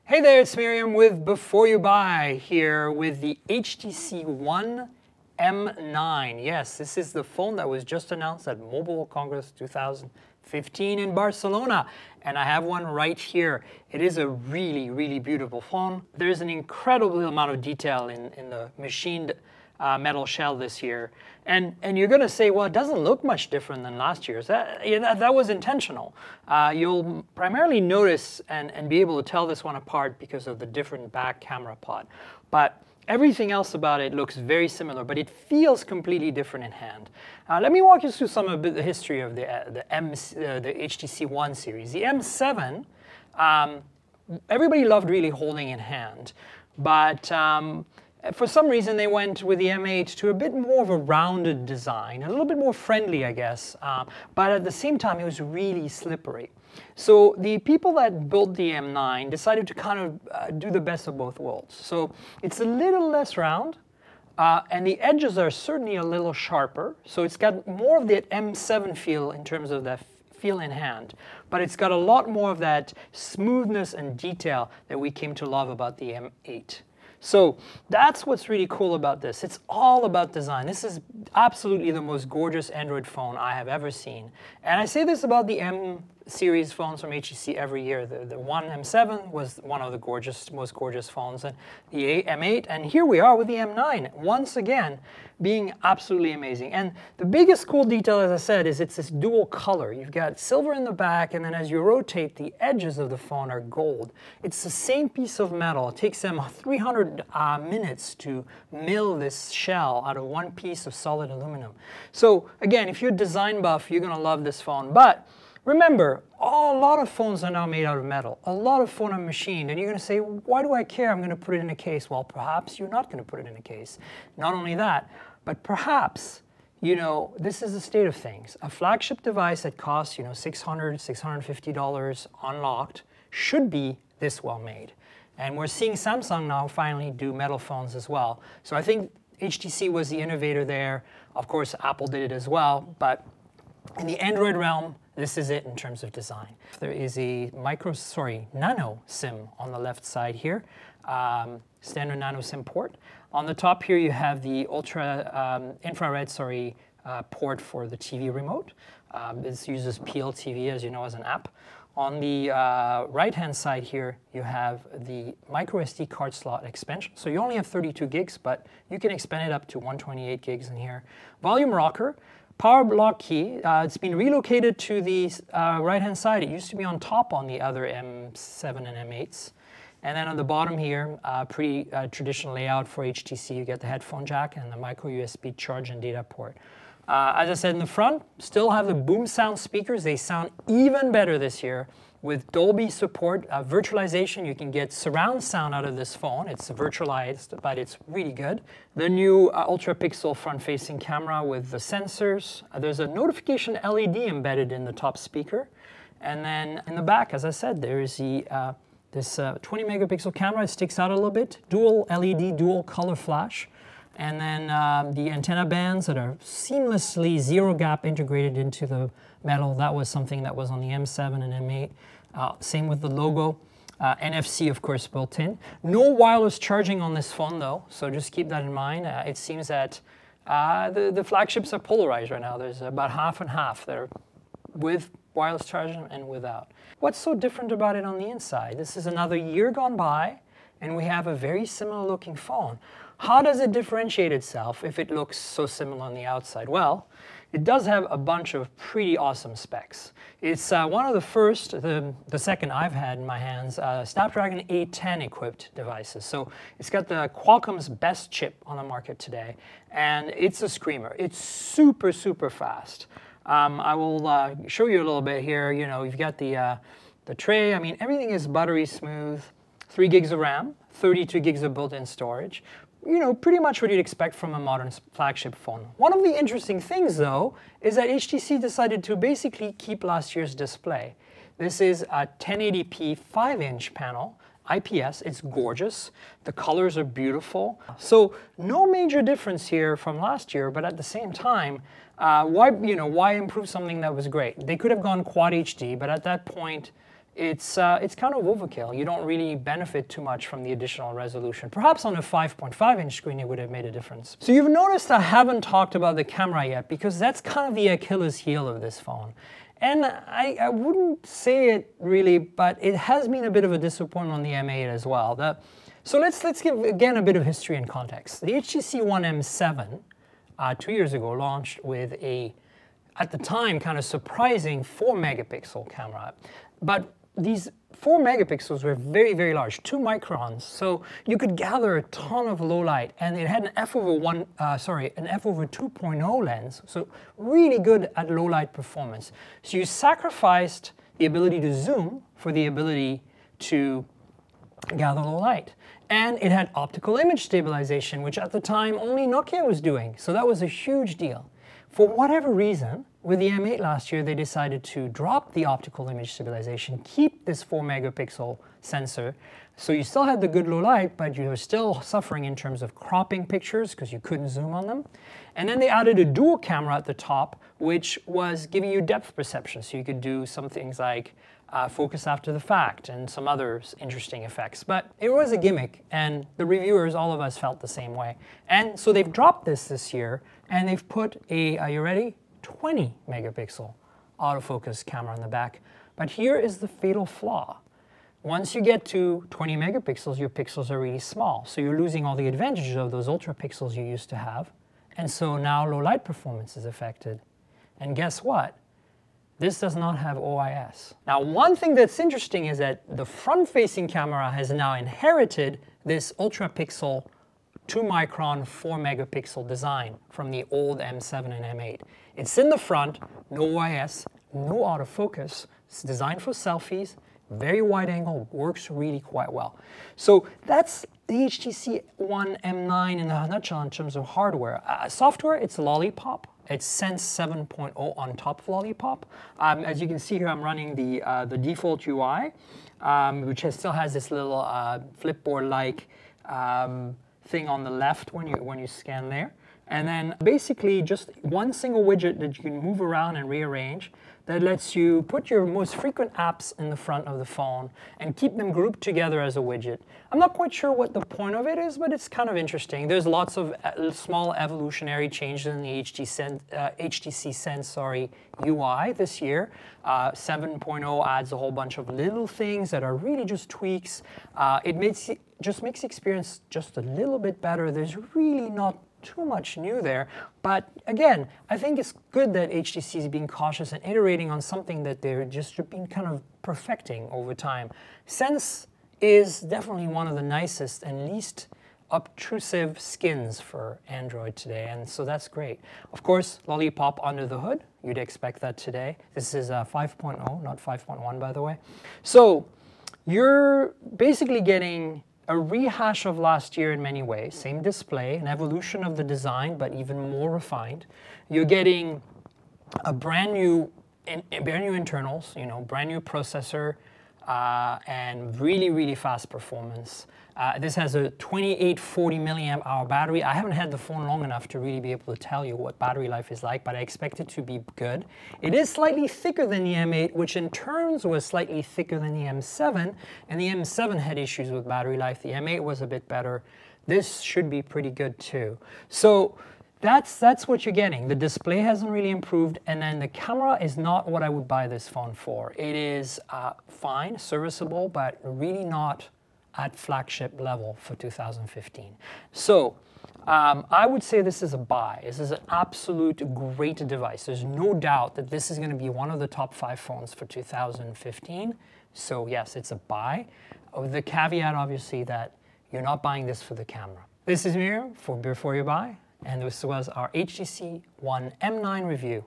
Hey there, it's Myriam with Before You Buy here with the HTC One M9. Yes, this is the phone that was just announced at Mobile Congress 2015 in Barcelona. And I have one right here. It is a really, really beautiful phone. There's an incredible amount of detail in the machined metal shell this year. And you're going to say, well, it doesn't look much different than last year's. That was intentional. You'll primarily notice and be able to tell this one apart because of the different back camera pod. But everything else about it looks very similar, but it feels completely different in hand. Let me walk you through some of the history of the HTC One series. The M7, everybody loved really holding in hand, but for some reason, they went with the M8 to a bit more of a rounded design, a little bit more friendly, I guess, but at the same time, it was really slippery. So the people that built the M9 decided to kind of do the best of both worlds. So it's a little less round, and the edges are certainly a little sharper. So it's got more of that M7 feel in terms of that feel in hand, but it's got a lot more of that smoothness and detail that we came to love about the M8. So that's what's really cool about this. It's all about design. This is absolutely the most gorgeous Android phone I have ever seen. And I say this about the M series phones from HTC every year. The One M7 was one of the most gorgeous phones, and the M8, and here we are with the M9, once again, being absolutely amazing. And the biggest cool detail, as I said, is it's this dual color. You've got silver in the back, and then as you rotate, the edges of the phone are gold. It's the same piece of metal. It takes them 300 minutes to mill this shell out of one piece of solid aluminum. So again, if you're a design buff, you're gonna love this phone. But remember, a lot of phones are now made out of metal. A lot of phones are machined, and you're going to say, why do I care? I'm going to put it in a case. Well, perhaps you're not going to put it in a case. Not only that, but perhaps, you know, this is the state of things. A flagship device that costs, you know, $600, $650 unlocked should be this well made. And we're seeing Samsung now finally do metal phones as well. So I think HTC was the innovator there. Of course, Apple did it as well, but in the Android realm, this is it in terms of design. There is a nano SIM on the left side here, standard nano SIM port. On the top here, you have the infrared port for the TV remote. This uses PLTV, as you know, as an app. On the right-hand side here, you have the micro SD card slot expansion. So you only have 32 gigs, but you can expand it up to 128 gigs in here. Volume rocker. Power lock key, it's been relocated to the right-hand side. It used to be on top on the other M7 and M8s. And then on the bottom here, pretty traditional layout for HTC. You get the headphone jack and the micro USB charge and data port. As I said in the front, still have the boom sound speakers. They sound even better this year. With Dolby support, virtualization, you can get surround sound out of this phone. It's virtualized, but it's really good. The new ultra-pixel front-facing camera with the sensors. There's a notification LED embedded in the top speaker. And then in the back, as I said, there is this 20-megapixel camera. It sticks out a little bit. Dual LED, dual color flash. And then the antenna bands that are seamlessly zero-gap integrated into the metal. That was something that was on the M7 and M8. Same with the logo. NFC, of course, built in. No wireless charging on this phone, though, so just keep that in mind. It seems that the flagships are polarized right now. There's about half and half that are with wireless charging and without. What's so different about it on the inside? This is another year gone by, and we have a very similar looking phone. How does it differentiate itself if it looks so similar on the outside? Well, it does have a bunch of pretty awesome specs. It's one of the first, the second I've had in my hands, Snapdragon 810 equipped devices. So it's got the Qualcomm's best chip on the market today, and it's a screamer. It's super, super fast. I will show you a little bit here. You know, you've got the tray. I mean, everything is buttery smooth. 3 gigs of RAM, 32 gigs of built-in storage. You know, pretty much what you'd expect from a modern flagship phone. One of the interesting things, though, is that HTC decided to basically keep last year's display. This is a 1080p 5-inch panel, IPS. It's gorgeous. The colors are beautiful. So no major difference here from last year, but at the same time, why improve something that was great? They could have gone Quad HD, but at that point, it's kind of overkill. You don't really benefit too much from the additional resolution. Perhaps on a 5.5-inch screen it would have made a difference. So you've noticed I haven't talked about the camera yet because that's kind of the Achilles heel of this phone. And I wouldn't say it really, but it has been a bit of a disappointment on the M8 as well. So let's give again a bit of history and context. The HTC One M7 2 years ago launched with a, at the time, kind of surprising 4-megapixel camera. But these 4 megapixels were very, very large, 2 microns. So you could gather a ton of low light, and it had an f/2.0 lens. So really good at low light performance. So you sacrificed the ability to zoom for the ability to gather low light. And it had optical image stabilization, which at the time only Nokia was doing. So that was a huge deal. For whatever reason, with the M8 last year, they decided to drop the optical image stabilization, keep this 4-megapixel sensor. So you still had the good low light, but you were still suffering in terms of cropping pictures because you couldn't zoom on them. And then they added a dual camera at the top, which was giving you depth perception. So you could do some things like focus after the fact and some other interesting effects. But it was a gimmick, and the reviewers, all of us, felt the same way. And so they've dropped this year, and they've put a, are you ready? 20-megapixel autofocus camera on the back. But here is the fatal flaw. Once you get to 20 megapixels, your pixels are really small. So you're losing all the advantages of those ultra pixels you used to have. And so now low light performance is affected. And guess what? This does not have OIS. Now, one thing that's interesting is that the front-facing camera has now inherited this ultra-pixel 2-micron 4-megapixel design from the old M7 and M8. It's in the front, no OIS, no autofocus. It's designed for selfies, very wide angle, works really quite well. So that's the HTC One M9 in a nutshell in terms of hardware. Software, it's Lollipop. It's Sense 7.0 on top of Lollipop. As you can see here, I'm running the default UI, which still has this little flipboard-like thing on the left when you scan there. And then basically just one single widget that you can move around and rearrange that lets you put your most frequent apps in the front of the phone and keep them grouped together as a widget. I'm not quite sure what the point of it is, but it's kind of interesting. There's lots of small evolutionary changes in the HTC Sense UI this year. 7.0 adds a whole bunch of little things that are really just tweaks. It just makes the experience just a little bit better. There's really not too much new there, but again, I think it's good that HTC is being cautious and iterating on something that they're just been kind of perfecting over time. Sense is definitely one of the nicest and least obtrusive skins for Android today, and so that's great. Of course, Lollipop under the hood, you'd expect that today. This is 5.0, not 5.1, by the way. So you're basically getting a rehash of last year in many ways. Same display, an evolution of the design, but even more refined. You're getting a brand new internals, brand new processor, and really, really fast performance. This has a 2840 milliamp hour battery. I haven't had the phone long enough to really be able to tell you what battery life is like, but I expect it to be good. It is slightly thicker than the M8, which in turns was slightly thicker than the M7, and the M7 had issues with battery life. The M8 was a bit better. This should be pretty good too. So that's what you're getting. The display hasn't really improved, and then the camera is not what I would buy this phone for. It is fine, serviceable, but really not at flagship level for 2015. So I would say this is a buy. This is an absolute great device. There's no doubt that this is going to be one of the top 5 phones for 2015. So yes, it's a buy, with the caveat obviously that you're not buying this for the camera. This is Myriam for Before You Buy, and this was our HTC One M9 review.